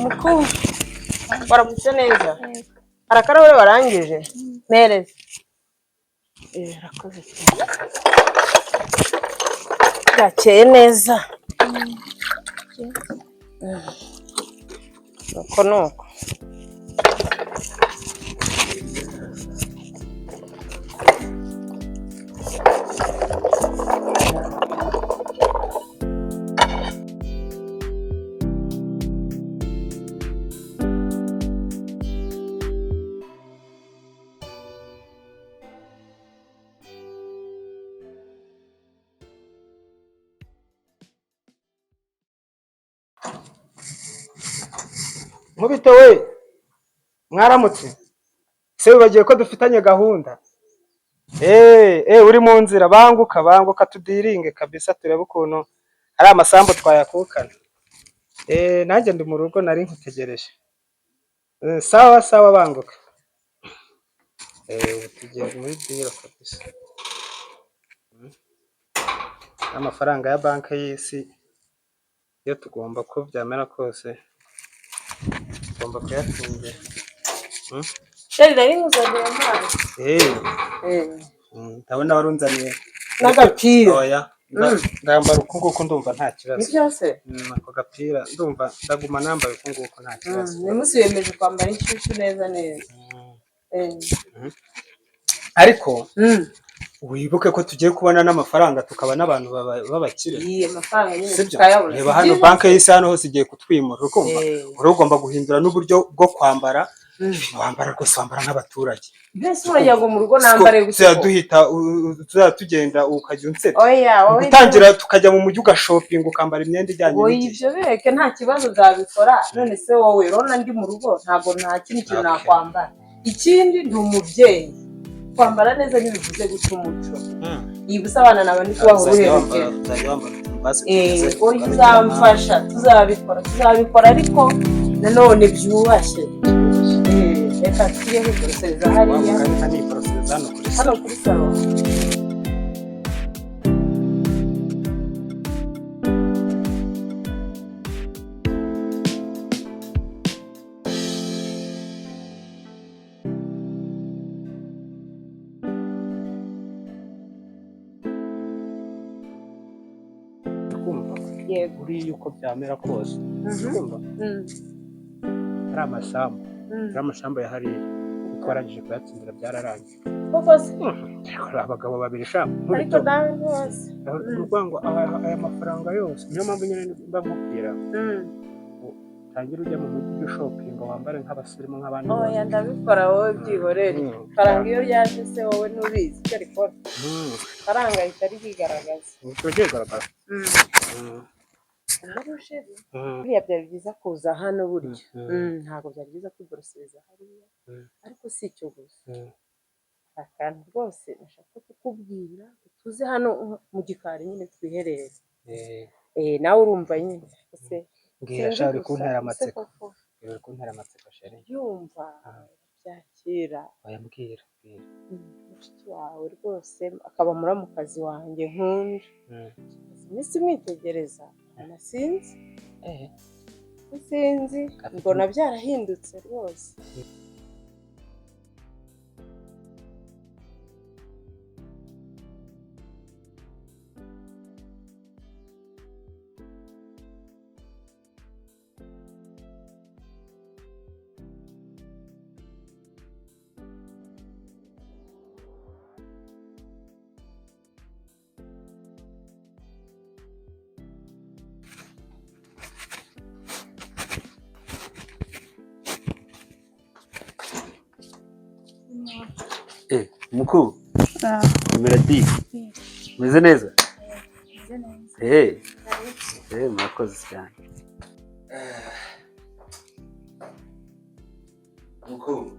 Mukuru waramutse neza hari akarahuri warangije mpereze rakoze cyane gakeye neza nuko Nkubito we mwaramutse se wibagiye ko dufitanye gahunda uri mu nzira banguka tudiringe kabisa turebe ukuntu ari amasambu twayakukana nanjye ndi mu rugo nari nkutegereje sawa banguka tugiye muri diro kabisa amafaranga ya banki y'isi yo tugomba ko byamera kose tugomba kuyatungira sheri nari nkuzaniye amazi ndabona warunzaniye n'agapira oya ndambara uku nguku ndumva nta kibazo ni byose ako gapira ndumva ndaguma nambaye uku nguku nta kibazo umunsi wemeje kwambara inshyushyu neza ariko wibuke ko tugiye kubona n'amafaranga tukaba n'abantu babakire amafaranga nyine tukayabona reba hano banki y'isi hano hose igiye kutwimura ukumva ugomba guhindura n'uburyo bwo kwambara wambara rwose wambara nk'abaturage mbese urajya ngo mu rugo nambare gusa tugenda ukajya unseta gutangira tukajya mu mujyi ugashopinga ukambara imyenda ijyanye n'igihe ibyo bereke nta kibazo uzabikora none se wowe rona ndi mu rugo ntabwo nta kindi kintu nakwambara ikindi ndi umubyeyi kwambara neza ntibivuze guca umuco yibusa abana naba ndi kubaho uruhererekere uzamfasha tuzabikora ariko nanone byubashye reka tujye kwiporosereza hariya hano kuri salo uriya uko byamera kose ari amasambu ya hariya twarangije kuyatsindira byararangiye abagabo babiri ariko nawe rwose ngo aya mafaranga yose niyo mpamvu nyine mba nkubwira utangira ujya mu mujyi ugashopinga wambare nk'abasirimu nk'abandi oya ndabikora wowe byihorere faranga iyo ryaje se wowe ntubizi icyo rikora faranga ritari rigaragaza ryigaragaza buriya byari byiza kuza hano burya ntabwo byari byiza kwiborosereza hariya ariko si icyo gusa akantu rwose nashaka kukubwira tuze hano mu gikari nyine twiherere nawe urumva nyine mbwira uri kuntera amatsiko sheri yumva byakira wayambwira mushiki wawe rwose akaba muramukazi wanjye nkunda iminsi mwitegereza sinzi mbona byarahindutse rwose mukuru melody meze neza murakoze cyane mukuru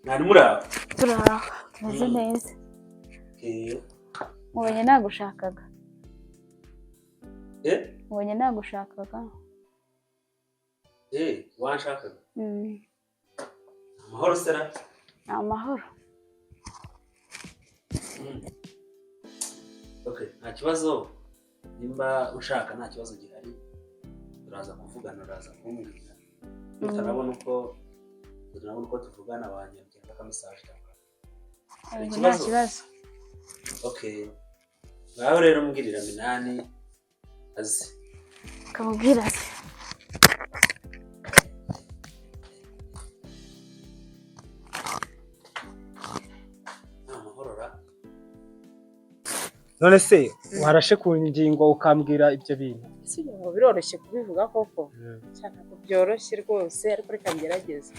nari muraho turaho tumeze neza mubonye nagushakaga ubonye nagushakaga. Wanshakaga? Amahoro sera? Ni amahoro. Okay, nta kibazo. Nimba ushaka nta kibazo gihari. Turaza kuvugana, uraza kumbwira. Turabona uko tuvugana wanyandika ka message cyangwa. Nta kibazo. Okay. Ngaho rero mbwirira Minani azi. Kamubwira se. None se warashe ku ngingo ukambwira ibyo bintu? Si ngo biroroshye kubivuga koko. Cyane ko byoroshye rwose ariko reka ngerageze.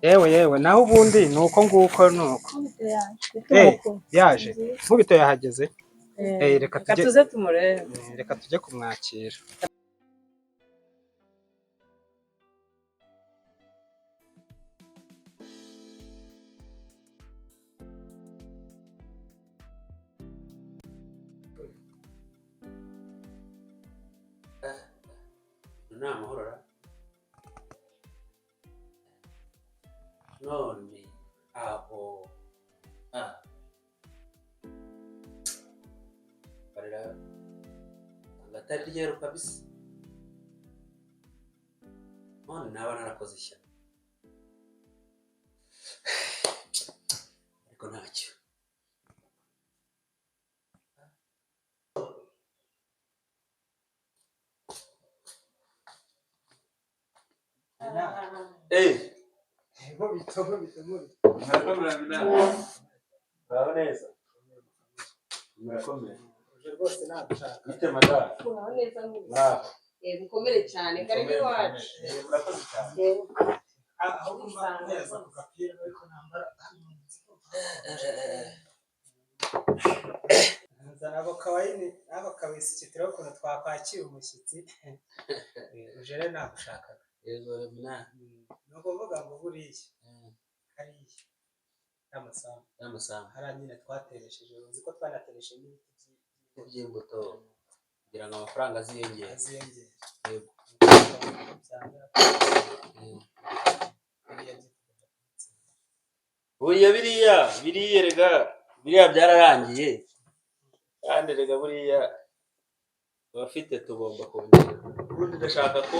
Yewe naho ubundi nuko nguko nuko. Yaje. Nkubito yahageze. Reka tuze tumurebe. Reka tujye kumwakira. Ni amahoro. None aho barira agatari rero kabisa. None naba narakoze ishyano ariko ntacyo. Murakomera Minani. Bravo neza. Murakomera. Rwose nabashaka. Bite madara. Bravo neza nk'ubu. Bravo. Mukomere cyane karibu iwacu. Murakoze cyane. Aho kumeza ku gapira ariko nambara. Nzana abo kawisi kitiro kuno twakwakira umushyitsi. Uje rero nagushakaga. Yego Minani. Nuko vuga ngo buriya. Hariya. Y'amasambu. Hariya nyine twateresheje. Uzi ko twanatereshe n'ibiti by'imbuto kugira ngo amafaranga aziyongere. Yego. Buriya biriya rega biriya byararangiye kandi rega buriya abafite tugomba kongera. Ubundi ndashaka ko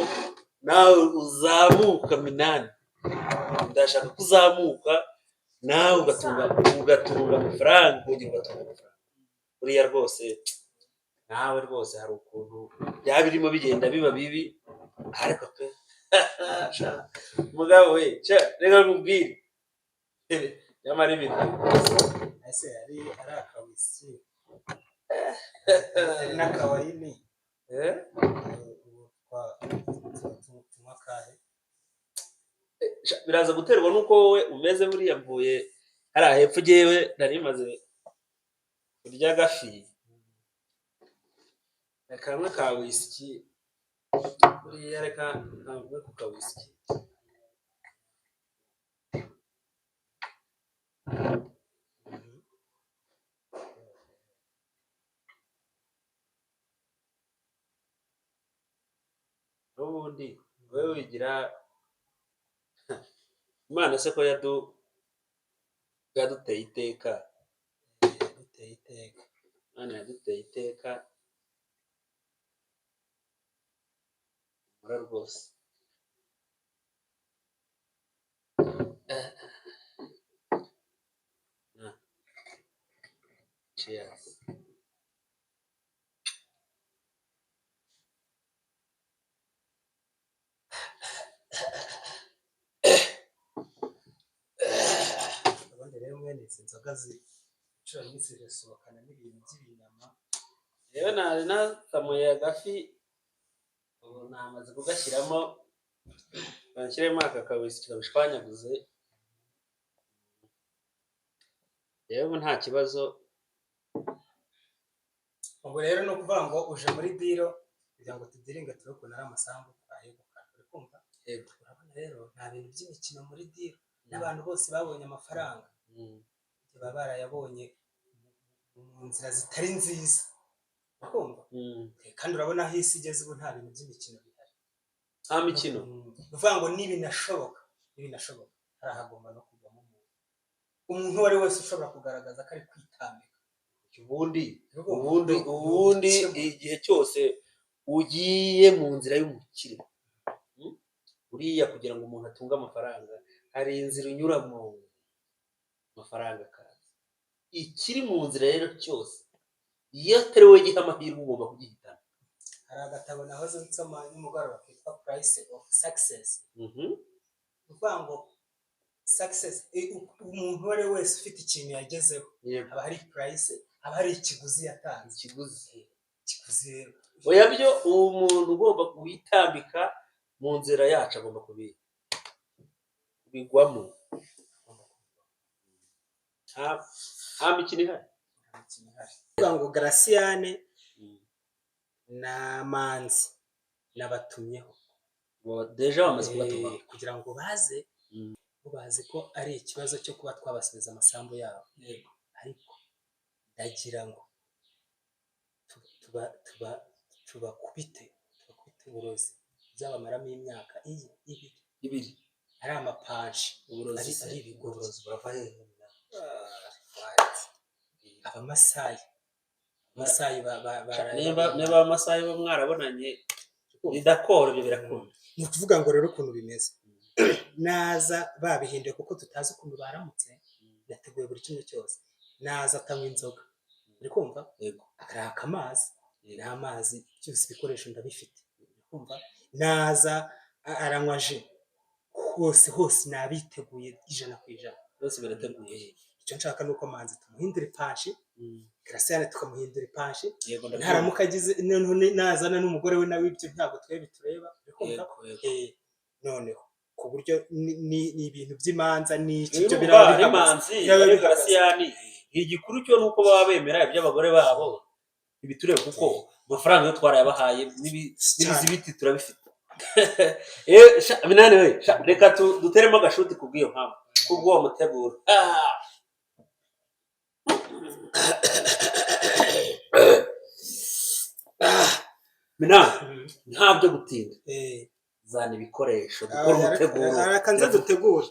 nawe uzamuka Minani. Ndashaka ko uzamuka nawe ugatunga amafaranga kugira ngo ugatunga amafaranga. Buriya rwose nawe rwose hari ukuntu byaba birimo bigenda biba bibi ariko pe mugabo we reka nkubwire nyamara ibintu ese ari akawisi n'akawayini biraza guterwa nuko wowe umeze buriya mvuye hari hepfo jewe nari maze kurya gafi kamwe ka whisky buriya reka ntabwo ku ka whisky ubundi wewe wigira Imana se ko yaduteye iteka Imana yaduteye iteka mura rwose cheers. Rero mwene izi nzoga zicura nyinshi zisohokana n'ibintu by'ibinyama. Rero nari natamuye agafi ubu namaze kugashyiramo banshyiremo aka kawisi kabishwanyaguze. Rero nta kibazo. Ubwo rero no kuvuga ngo uje muri diro kugira ngo tudiringe turukuna ari amasambu twayegukana. Uri kumva? Yego. Urabona rero nta bintu by'imikino muri diro n'abantu bose babonye amafaranga. Baba barayabonye mu nzira zitari nziza urumva kandi urabona aho isi igeze ubu nta bintu by'imikino bihari nta mikino uvuga ngo n'ibinashoboka hari ahagomba no kujyamo umuntu uwo ari wese ushobora kugaragaza ko ari kwitambika ubundi igihe cyose ugiye mu nzira y'umukire uriya kugira ngo umuntu atunge amafaranga hari inzira unyuramo amafaranga akaza ikiri mu nzira rero cyose iyo atari wowe giha amahirwe ugomba kugihitana hari agatabo nahoze nsoma nimugoroba kitwa Price of Success uvuga ngo success umuntu uwo ari wese ufite ikintu yagezeho haba hari price haba hari ikiguzi yatanze ikiguzi oya byo umuntu ugomba kuwitambika mu nzira yacu agomba kubigwamo nta mikino ihari uvuga ngo Graciane na Manzi nabatumyeho deja bamaze kubatuma kugira ngo bazi ko ari ikibazo cyo kuba twabasubiza amasambu yabo ariko ndagira ngo tubakubite uburozi byabamaramo imyaka ibiri ari amapanshi uburozi ari ibigorozi burava hehe abamasayi niba abamasayi bo mwarabonanye bidakora ibyo birakunda ni ukuvuga ngo rero ukuntu bimeze naza babihinduye kuko tutazi ukuntu baramutse yateguye buri kimwe cyose naza atanywa inzoga uri kumva akaraka amazi n'amazi byose ibikoresho ndabifite uri kumva naza aranywa ji hose nabiteguye 100% byose birateguye icyo nshaka nuko Manzi tumuhindura ipanshi Graciane tukamuhindura ipanshi ntaramuka agize nazana n'umugore we nawe ibyo ntabwo twebe tureba noneho ku buryo ni ibintu by'imanza n'iki byo biraba Manzi Graciane igikuru cyo nuko baba bemera iby'abagore babo ibitureba kuko amafaranga yo twarayabahaye n'ibizibiti turabifite Minani we reka duteremo agashuti kubwiyo mpamvu kubwo mutegura Minani ntabyo gutinda zana ibikoresho dukora umuteguro arakanze dutegura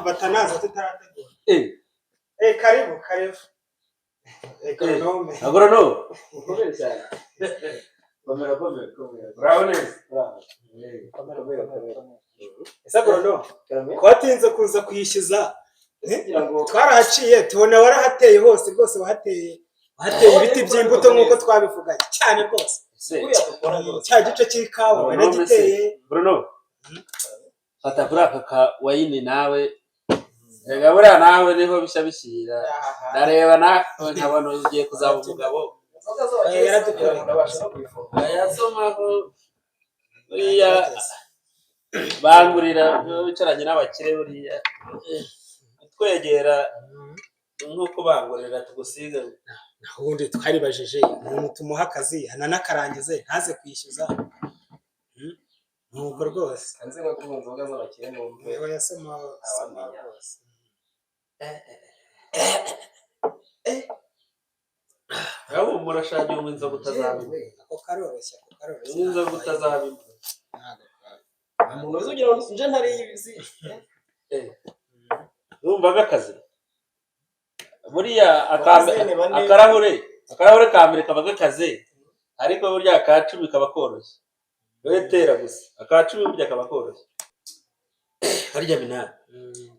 batanaza tutarategura karibu agronome urabona ese agronome twatinze kuza kuyishyuza twarahaciye tubona warahateye hose rwose wahateye ibiti by'imbuto nk'uko twabivuganye cyane rwose cya gice cy'ikawa wanagiteye Bruno fata kuri aka ka wayini nawe rega buriya nawe niho bishya bishyira ndareba nawe nkabona ugiye kuzaba umugabo yasomaho buriya bangurira bicaranye n'abakire buriya twegera nk'uko bangurira tugusiga ubundi twaribajije umuntu tumuha akazi ananakarangize ntaze kwishyuza nuko rwose kanze nko kunywa inzoga z'abakire n'umwe yewe yasoma rwose abo murashagiye mu inzoga utazabimwe ako karoroshya inzoga utazabimwe umuntu uzugira ngo nje ntari yibizi urumvaga akazi buriya akarahure ka mbere kaba gakaze ariko burya aka 10 kaba koroshye wetera gusa aka 10 burya kaba koroshye harya Minani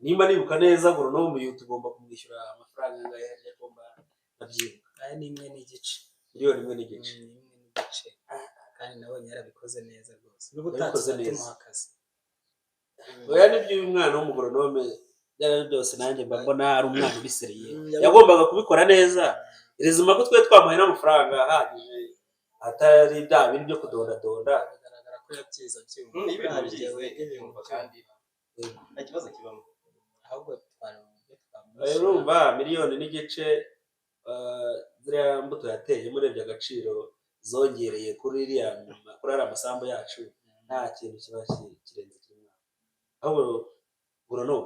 nimba nibuka neza agronome uyu tugomba kumwishyura amafaranga angahe harya komba nabyibuka ni 1.5 miliyoni 1.5 kandi nabonye yarabikoze neza rwose n'ubutakoze neza akazi oya nibyo uyu mwana w'umugronome byari byose nanjye mbona ari umwana ubiseriye yagombaga kubikora neza irizima ko twe twamuhaye n'amafaranga ahagije atari bya bintu byo kudondadonda bigaragara ko yabyiza ibintu kandi nta kibazo kibamo ahubwo urumva 1.5 miliyoni ziriya mbuto yateye murebye agaciro zongereye kuri ari amasambu yacu nta kintu kiba kirenze kimwe ahubwo Bruno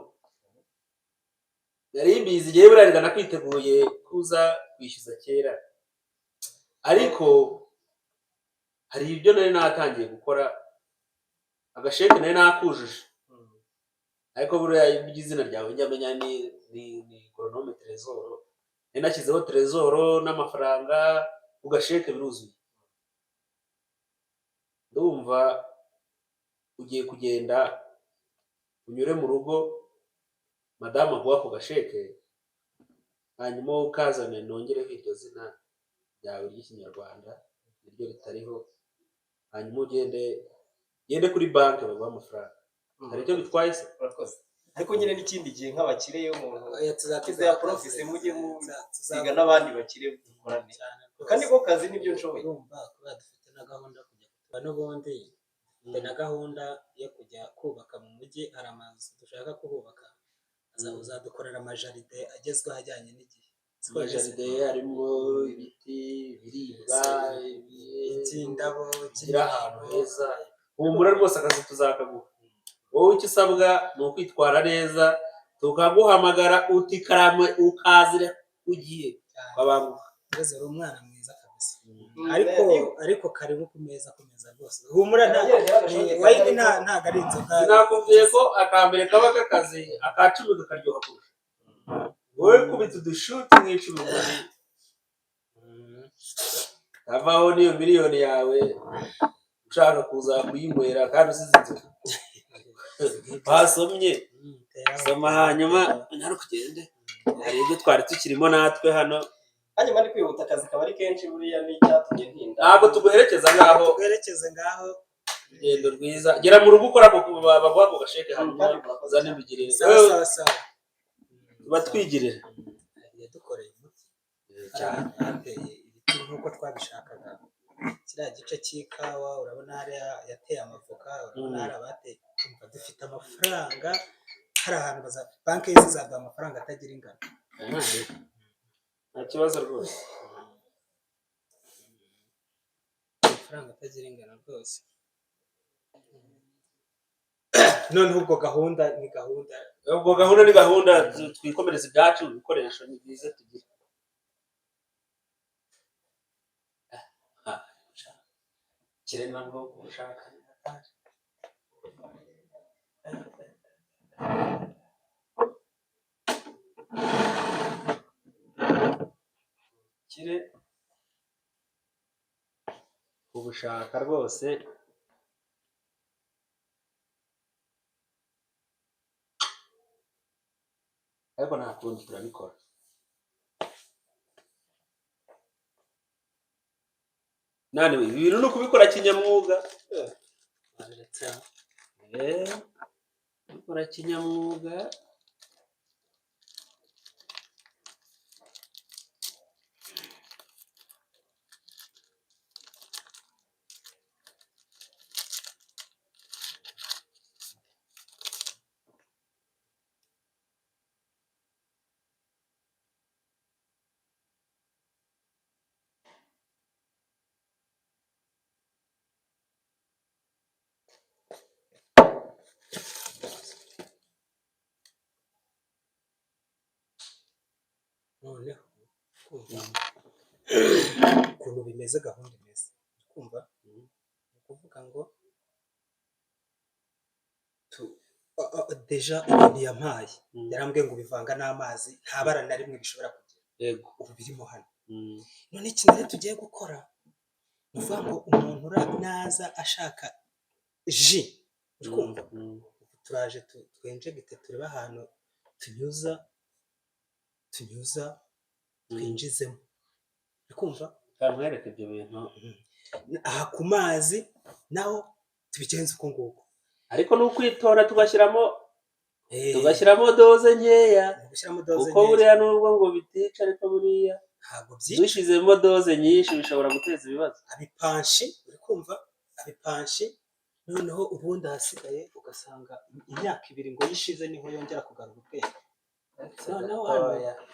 yari imbizi igihe burarigana kwiteguye kuza kwishyuza kera, ariko hari ibyo nari natangiye gukora, agasheke nari nakujuje, ariko buriya iby'izina ryawe njya menya ni Goronome Trésor, nari nashyizeho Trésor n'amafaranga ku gasheke biruzuye. Ndumva ugiye kugenda unyure mu rugo madamu aguha ku gasheke, hanyuma ukazane nongereho iryo zina ryawe ry'ikinyarwanda niryo ritariho, hanyuma ugende kuri banki baguha amafaranga. Hari icyo bitwaye se? urakoze. Ariko nyine n'ikindi gihe nk'abakire yo umuntu tuzakize ya profise mujye muziga n'abandi bakire dukorane, kandi ko kazi nibyo nshoboye. Urumva kuba dufite na gahunda kujya kuba n'ubundi dufite na gahunda yo kujya kubaka mu mujyi, hari amazu dushaka kuhubaka, uzadukorera amajaride agezweho ajyanye n'igihe. Amajaride harimo ibiti biribwa by'indabo bigira ahantu heza, humura rwose akazi tuzakaguha. Wowe icyo usabwa ni ukwitwara neza, tukaguhamagara uti karame ukazira ugiye kwabanguka. Uri umwana mwiza kabisa. Ariko karibu ku meza rwose. Humura wayini ntago ari inzoga. Sinakubwiye ko akambere kaba kakazi akacumi kakaryoha kurusha. Wowe kubita udushuti nk'icumi muri avaho niyo miliyoni yawe ushaka kuza kuyinywera kandi usize inzoga. Basomye soma hanyuma nyaruka ugende, hari ibyo twari tukirimo natwe hano. Hanyuma ari kwihuta akazi kaba ari kenshi, buriya n'icyatumye ntinda. Ntabwo tuguherekeza ngaho, urugendo rwiza, gera mu rugo ukora baguha ku gasheke hanyuma uzane ibigirire. Sawa batwigirira yadukoreye umuti hateye ibiti nk'uko twabishakaga. Kiriya gice cy'ikawa urabona hariya yateye amavoka, urabona hari abateye. Dufite amafaranga, hari ahantu banki zizaduha amafaranga atagira ingano. nta kibazo rwose, amafaranga atagira ingano rwose. None ubwo gahunda ni gahunda, twikomereza ibyacu, ibikoresho ni byiza tugira. Kirena ngo ushaka kire ubushaka rwose. Ariko nta kundi turabikora. Nani we ibintu no kubikora kinyamwuga. Kubikora kinyamwuga. noneho ukuntu bimeze, gahunda imeze kumva, ni ukuvuga ngo deja ibintu yampaye yarambwiye ngo bivanga n'amazi, nta bara na rimwe bishobora kugira. Yego, ubu birimo hano. None ikintu rero tugiye gukora ni ukuvuga ngo umuntu naza ashaka ji, uri kumva, turaje twenjegite turebe ahantu tunyuza twinjizemo, uri kumva, kamwereka ibyo bintu. aha ku mazi naho tubigenza uko nguko, ariko ni ukwitonda tugashyiramo doze nkeya, kuko buriya nubwo ngo bitica, ariko buriya ntabwo byica. dushyizemo doze nyinshi bishobora guteza ibibazo. Abipanshi, uri kumva, abipanshi, noneho ubundi ahasigaye ugasanga imyaka 2 ngo yishize niho yongera kugarura ubwenge. Noneho hano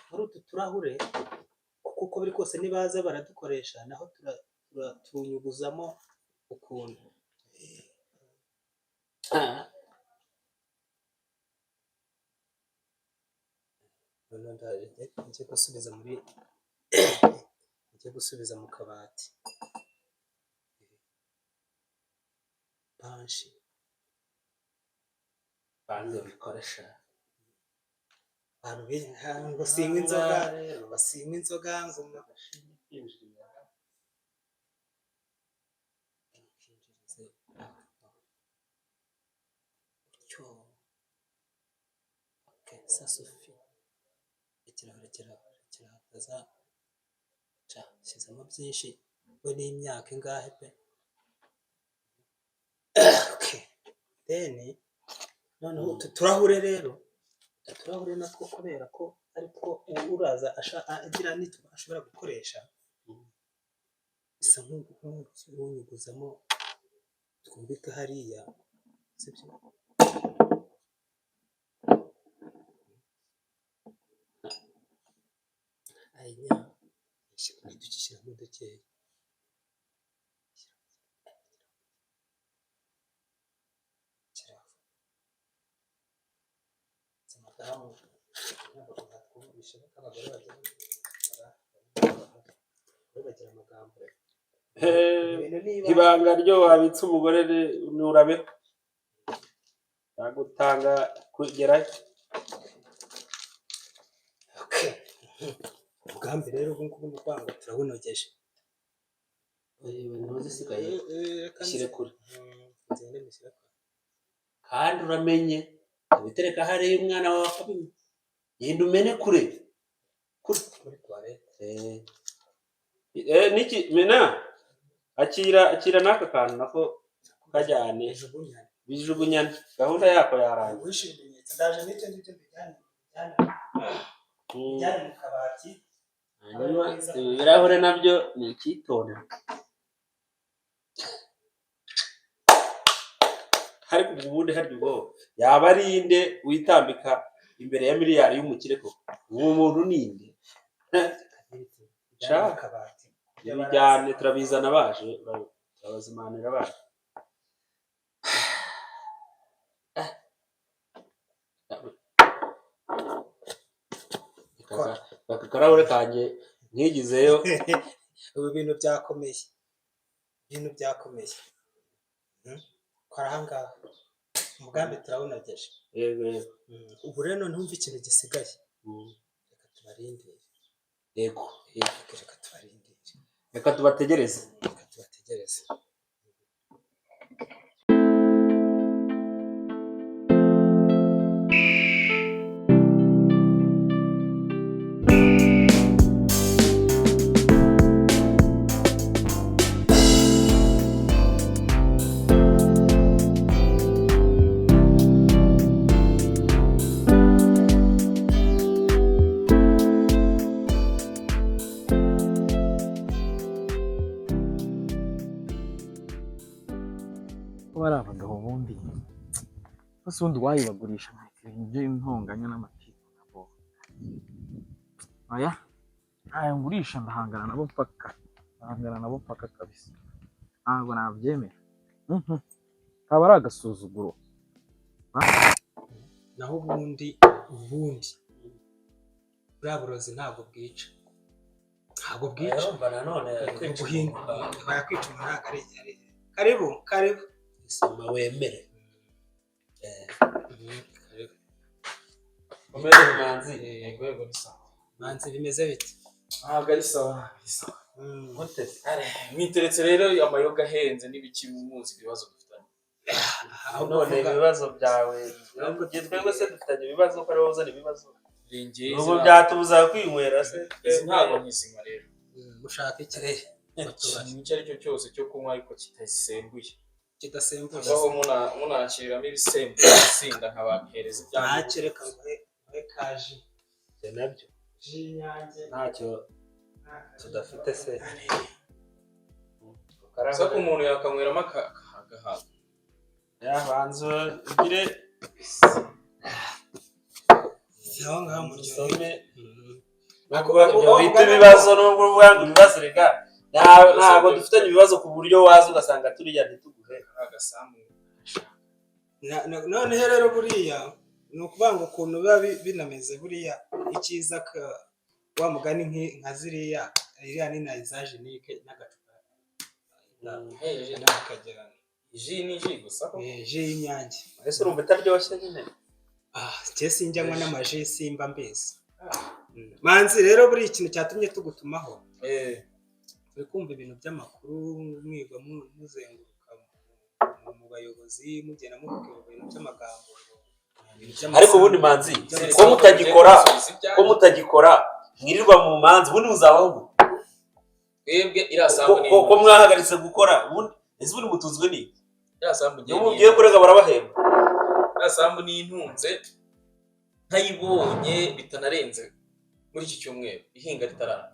muri utu turahure kuko biri kose nibaza baradukoresha, naho tunyuguzamo ukuntu. None ndaje gusubiza muri cyo gusubiza mu kabati panshi banze bikoresha abantu ngo sinywa inzoga basinywa inzoga ngo ça suffit kirahataza shyizemo byinshi we n'imyaka ingahe pe deni noneho turahure rero turahure natwo kubera ko ariko uraza agira nitwa ashobora gukoresha bisa nk'unyuguzamo twumvika hariya sibyo aya dukishyiramo dukeya ibanga ryo wabitse umugore nurabe nagutanga kugerayo umugambi rero ubu ngubu ni kwanga turabunogeje ntuzisigaye ishyire kure kandi uramenye abitereka hariya umwana wawe akabimenya genda umene kure muri toilette niki mena akira n'aka kantu nako kajyane bijugunyane gahunda yako yarangiye wishimiye ndaje n'icyo ngicyo bijyane mu kabati hanyuma ibirahure nabyo ni icyitondera ariko ubundi harya ubwo yaba ari inde witambika imbere ya miliyari y'umukire koko uwo muntu ni inde ibijyane turabizana baje turabazimanira baje aka karahure kanjye nkigizeyo ubu bintu byakomeye kora ahangaha umugambi turawunogeje yego ubu rero ntumve ikintu gisigaye reka tubarindire yego reka tubarindire reka tubategereze bari abagabo bundi bose ubundi wayibagurisha ibyo intonganya n'amatiku nabo aya aya ngurisha ndahangana nabo mpaka kabisa ntabwo nabyemera kaba ari agasuzuguro naho ubundi buriya burozi ntabwo bwica nanone bayakwica ntabwo ari karibu isoma wemere manzi bimeze bite ntabwo ari sawa mwiteretse rero amayoga ahenze n'ibiki muzi ibibazo dufitanye none ibibazo byawe twebwe se dufitanye ibibazo ko ariwo uzana ibibazo ubu byatubuza kwinywera se ntabwo nkizima rero ushaka iki icyo ari cyo cyose cyo kunywa ariko kidasembuye aho munakiramo ibisembuye isinda nkabahereza ibyanyu ntakereka ngo kaje nabyo ntacyo tudafite se sako umuntu yakanyweramo agahaga yabanza ugire aho ngaho mu gisome ibyo bita ibibazo nubwo uvuga ngo ibibazo rega ntabwo dufitanye ibibazo ku buryo waza ugasanga turiya ntituguhe agasambu noneho rero buriya ni ukuvuga ngo ukuntu biba binameze buriya icyiza wa mugani nka ziriya iriya ni na izajenike n'agacupa ji ni ji gusa ji y'inyange ese urumva itaryoshye nyine njye sinjyanywa n'amaji simba mbizi manzi rero buri ikintu cyatumye tugutumaho turi kumva ibintu by'amakuru mwiga muzenguruka mu bayobozi mugenda muvuga ibintu by'amagambo ariko ubundi manzi ko mutagikora mwirirwa mu manzi ubundi muzabaho twebwe irasambu ni ko mwahagaritse gukora ubundi ese ubundi mutuzwe ni irasambu iyo mugiye kurega barabahemba irasambu ni intunze ntayibonye bitanarenze muri iki cyumweru ihinga ritarana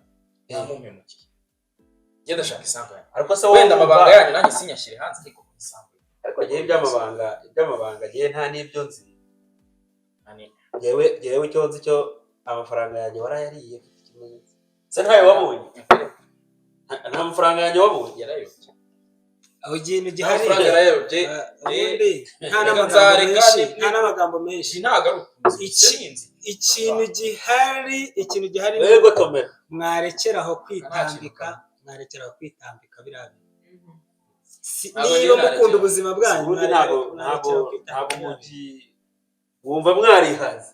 ntamumpemukiye njye ndashaka isambu yanyu ariko se wenda amabanga yanyu nanjye sinyashyire hanze ariko isambu ariko ngewe iby'amabanga ngewe nta n'ibyo nzi ngewe icyo nzi cyo amafaranga yanjye warayariye se ntayo wabonye nta mafaranga yanjye wabonye yarayobye aho ikintu gihari amafaranga yarayobye nta n'amagambo menshi ikintu gihari yego tomera mwarekeraho kwitambika biriya niba mukunda ubuzima bwanyu ntabwo mugi wumva mwarihaze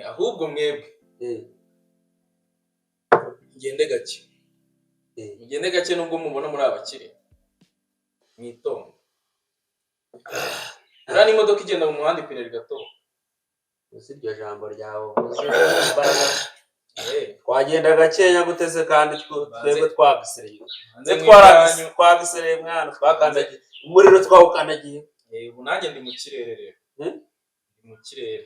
ahubwo mwebwe mugende gake nubwo mubona muri abakire mwitonde uriya n'imodoka igenda mu muhanda ipine rigatora gusa iryo jambo ryawe twagenda gakeya guteze kandi twebwe twagisereye mwana twakandagiye umuriro twawukandagiye ubu nanjye ndi mu kirere rero ndi mu kirere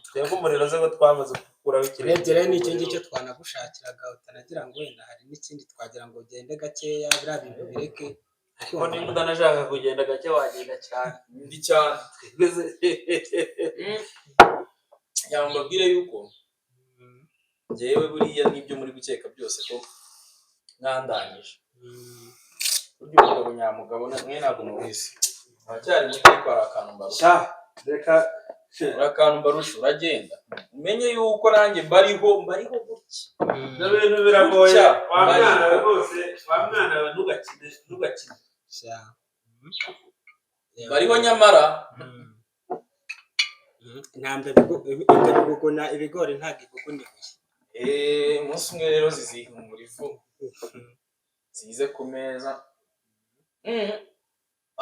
twebwe umuriro ze ko twamaze gukuraho ikirere rero nicyo ngicyo twanagushakiraga utanagira ngo wenda hari n'ikindi twagira ngo ugende gakeya biriya bintu bireke ariko niba utanashaka kugenda gake wagenda cyane ndi cyane yaba mbabwire yuko njyewe buriya n'ibyo muri gukeka byose ko mwandangije burya umugabo nyamugabo mwe ntabwo mubizi aracyari muto ariko hari akantu mbarusha akantu mbarusha uragenda umenye yuko nanjye mbariho gutya ibyo bintu biragoye wa mwana we rwose wa mwana we ntugakine mbariho nyamara ibiguguna ibigori ntabwo iguguna umunsi umwe rero zizihumura ivu zize ku meza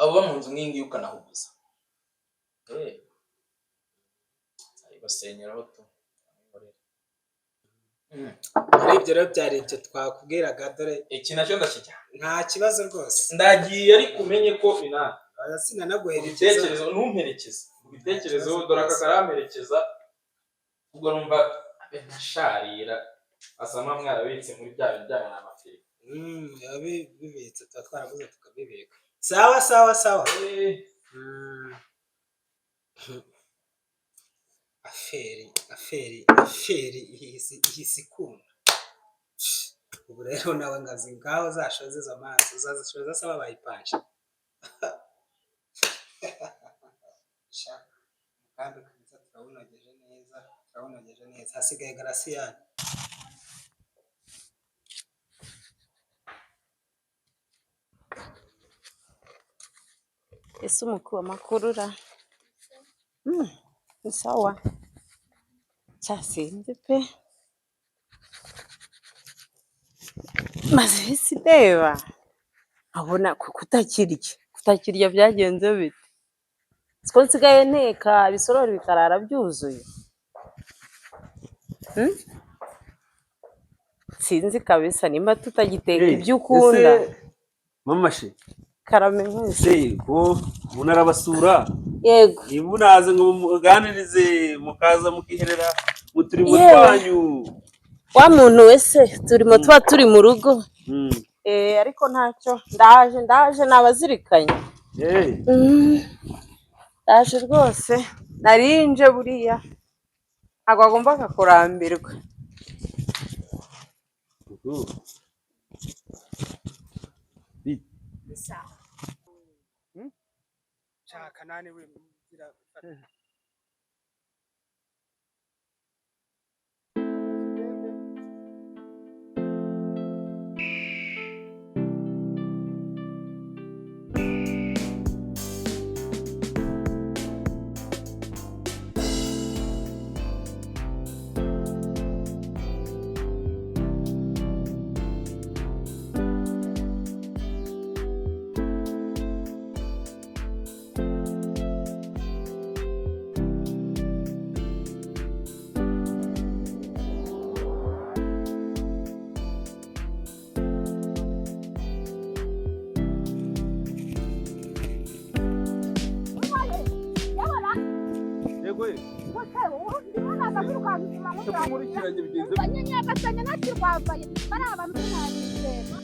abo mu nzu nk'ingiyi ukanahuguza basenyeraho tu muri ibyo rero byari ibyo twakubwiraga dore iki nacyo ndakijya nta kibazo rwose ndagiye ariko umenye ko inani sinanaguherekeza ibitekerezo ntumperekeze ibitekerezo dore aka karamperekeza ubwo numva ntasharira asama mwarabitse muri bya bijyanye n'amafilime bibitse tuba twarabuze tukabibika sawa aferi ihise ikunda ubu rero nawe ngazi ngaho zashoze izo mazi uzazishoza asaba bayipanje kandi ukaza turabunogeje neza hasigaye garasiyani ese umukuru amakurura ni sawa cyasinze pe maze isi reba abona kutakirya byagenze bite siko nsigaye nteka ibisorori bikarara byuzuye sinzi kabisa nimba tutagiteka ibyo ukunda mamashi karame nk'uzi ko umuntu arabasura yego niba unaze ngo muganirize mukaza mukiherera mu turimo twanyu wa muntu wese turimo tuba turi mu rugo ariko ntacyo ndaje nabazirikanye ndaje rwose narinje buriya ntabwo agombaga kurambirwa shaka nani we nkurikiranye bigenze abanyagatanya ntakirwambaye bari abantu ntanyizera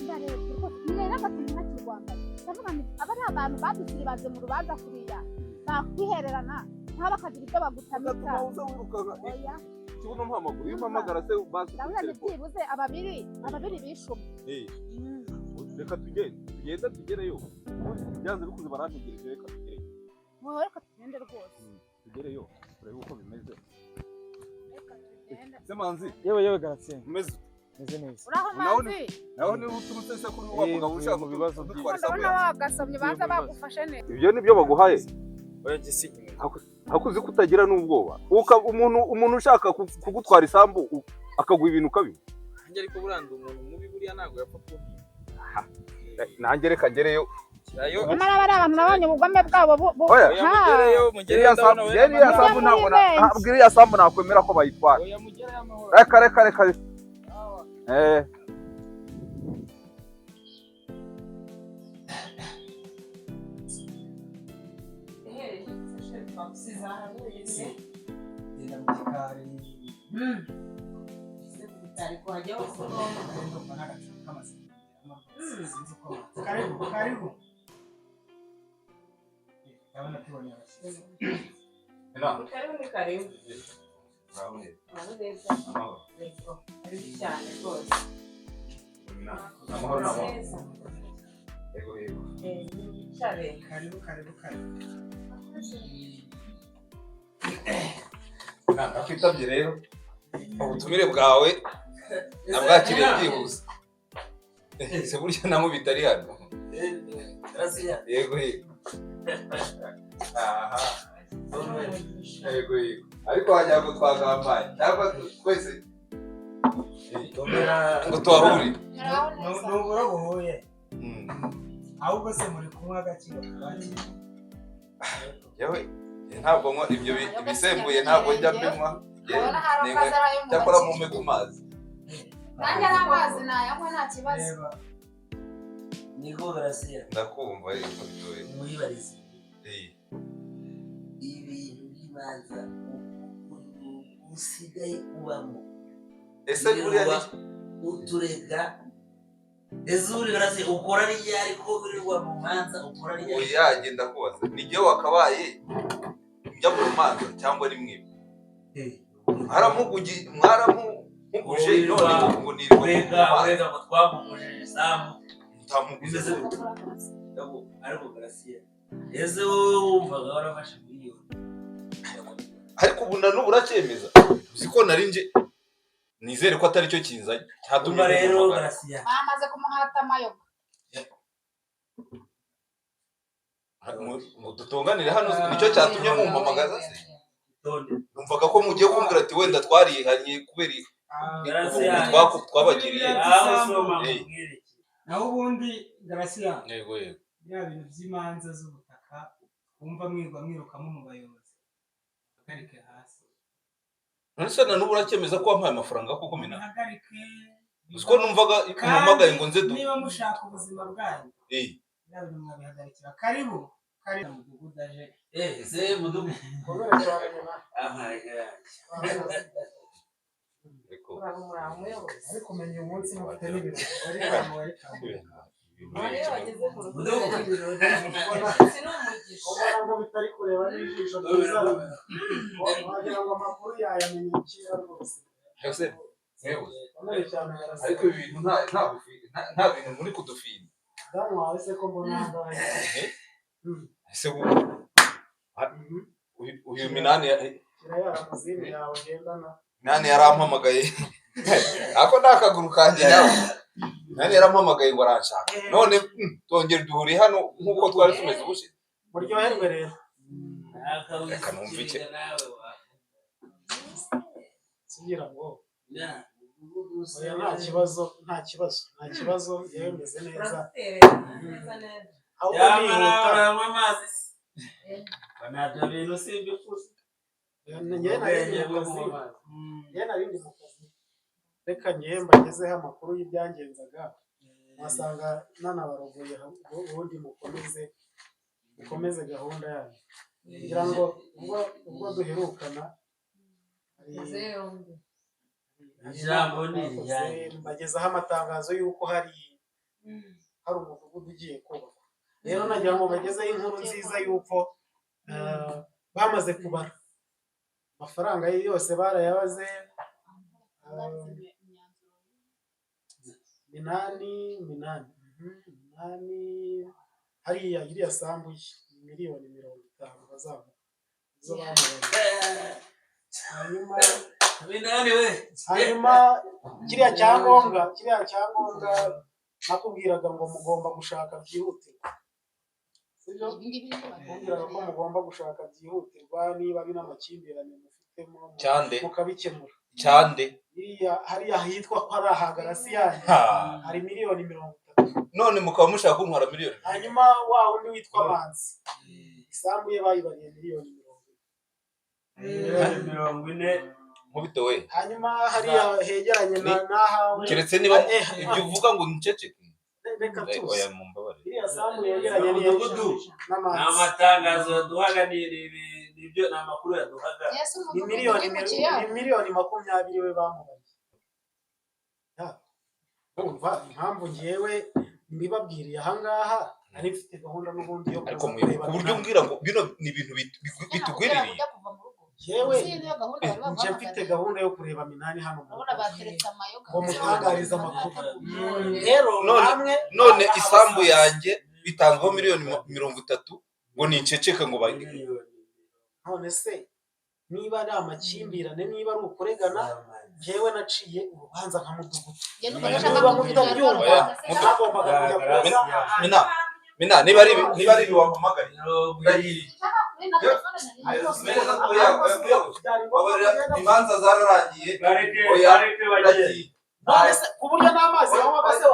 ndarebye rwose niyo n'agatanya ntakirwambaye ndavuga nti aba ari abantu badusiribaze mu rubanza kuriya bakwihererana nta bakagira ibyo bagutamika oya kibuno mpamaguru iyo mpamagara se basi ndavuga nti byibuze ababiri bishuma reka tugereyo byanze bikuze barantegereje reka tugereyo reka tugende rwose tugereyo turebe uko bimeze reka tugende semanzi yewe Garatien umeze neza uraho manzi naho ni uturutse se kuri wa mugabo ushaka mu bibazo kudutwara ndabona wagasomye baza bagufashe neza ibyo nibyo baguhaye oya gisi hakuzi kutagira n'ubwoba umuntu ushaka kugutwara isambu akaguha ibintu kabi nanjye ariko buranda umuntu mubi buriya ntabwo yapfa kumbwira nanjye reka ngereyo nyamara bari abantu nabonye ubugome bwabo iriya sambu nakwemera ko bayitwara reka Karibu. Nakwitabye rero ubutumire bwawe nabwakiriye byihuse se burya namo bitari hano yego yego ariko wajya ngo twagambaye cyangwa twese ngo twahurire nubura buhuye ahubwo se muri kumwe agakiro yewe ntabwo ibyo bisembuye ntabwo njya mpenywa cyakora mume ku mazi nanjye n'amazi nayanywa nta kibazo niko Garatien ndakumva ariko bitoye mwibarize ibintu by'imanza usigaye ubamo ese buriya uturega uri Garatien ukora ryari ko urirwa mu manza ukora ryari oya genda kubaza nijye wakabaye njya mu manza cyangwa ni mwibe mwaramuguje none ngo nirirwa urega ngo twamuguje isambu utamuguze ariko Garatien ese wowe wumvaga warafashe miliyoni ariko ubu na n'ubu uracyemeza uzi ko nari nje nizere ko atari cyo kinzanye cyatuma rero Garatien bamaze kumuhata amayoga ngo dutunganire hano nicyo cyatumye mumpamagaza se numvaga ko mugiye kumbwira ati wenda twarihanye kubera twabagiriye naho ubundi Garatien yego bya bintu by'imanza z'ubutaka wumva mwirukamo mu bayobozi hagarike hasi none na n'ubu uracyemeza ko wampaye amafaranga koko mina hagarike uziko numvaga ikumpamagaye ngo nze niba mushaka ubuzima bwanyu bya bintu mwabihagarikira karibu mu mudugudu aje se mudugudu ariko umenya umunsi mufite n'ibintu ngo bitari kureba n'ijisho ryiza wagira ngo amakuru yayamenye kera rwose ariko ibi bintu nta bintu muri kudufina damu wawe se ko mbona ese uyu minani minani yarampamagaye ako ni akaguru kanjye nawe minani yarampamagaye ngo aranshaka none tongera duhuriye hano nk'uko twari tumeze ubushize muryoherwe rero reka numva iki kugira ngo nta kibazo yewe meze neza ahubwo nihuta nabyo bintu si ibyo kusa njye narindi mu kazi reka njye mbagezeho amakuru y'ibyangenzaga wasanga nanabarogoye ubundi mukomeze gahunda yanyu kugira ngo ubwo duherukana ijambo ni iryanjye. mbagezaho amatangazo y'uko hari umudugudu ugiye kubakwa. Rero nagira ngo bagezeho inkuru nziza y'uko bamaze kubara amafaranga ye yose barayabaze, minani hariya iriya sambu ye miliyoni 50 bazamuka izo bamubaye. hanyuma kiriya cyangombwa nakubwiraga ngo mugomba gushaka byihutirwa, sibyo? Nakubwiraga ko mugomba gushaka byihutirwa niba ari n'amakimbirane mufitemo mukabikemura. cyande hariya hitwa ko ari ahagarasi yanyu hari miliyoni 30. none mukaba mushaka kuntwara miliyoni. hanyuma wa wundi witwa Manzi isambu ye bayibariye miliyoni 40. nkubito we. hanyuma hariya hegeranye n'aha keretse niba ibyo uvuga ngo nceceke. reka tuzi oya mumbabarire. iriya sambu yegeranye umudugudu n'amazi. ni amatangazo yaduhaga, nibyo ni amakuru yaduhaga. ni miliyoni 20 we bamubaye. Umva impamvu ngewe mbibabwiriye ahangaha ari mfite gahunda n'ubundi yo ariko ku buryo umbwira ngo bino ni ibintu bitugwiririye. yewe nje mfite gahunda yo kureba Minani hano ngo mutangarize amakuru. Rero none isambu yanjye bitangaho miliyoni 30 ngo niceceka ngo bayige. none se niba ari amakimbirane, niba ari ukuregana, jewe naciye urubanza nka mudugudu. niba mutabyumva mutagombaga kujya kuza Mina niba ari biwampamagaye imanza zararangiye. ku buryo n'amazi aho bagase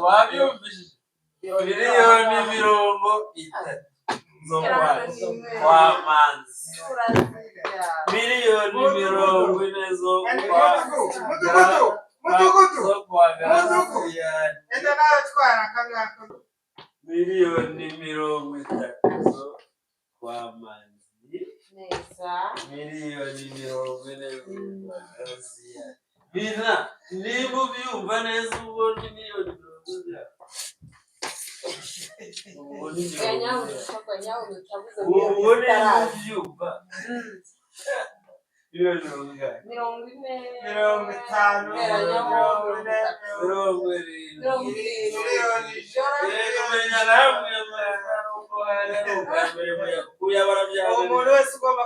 wabyumvise miliyoni 30 zo kwa Manzi, miliyoni 40 zo kwa Garasiyani, miliyoni 30 zo kwa Manzi, miliyoni 40 zo kwa Garasiyani. Bina niba ubyumva neza ubundi miliyoni 30 umuntu wese ugomba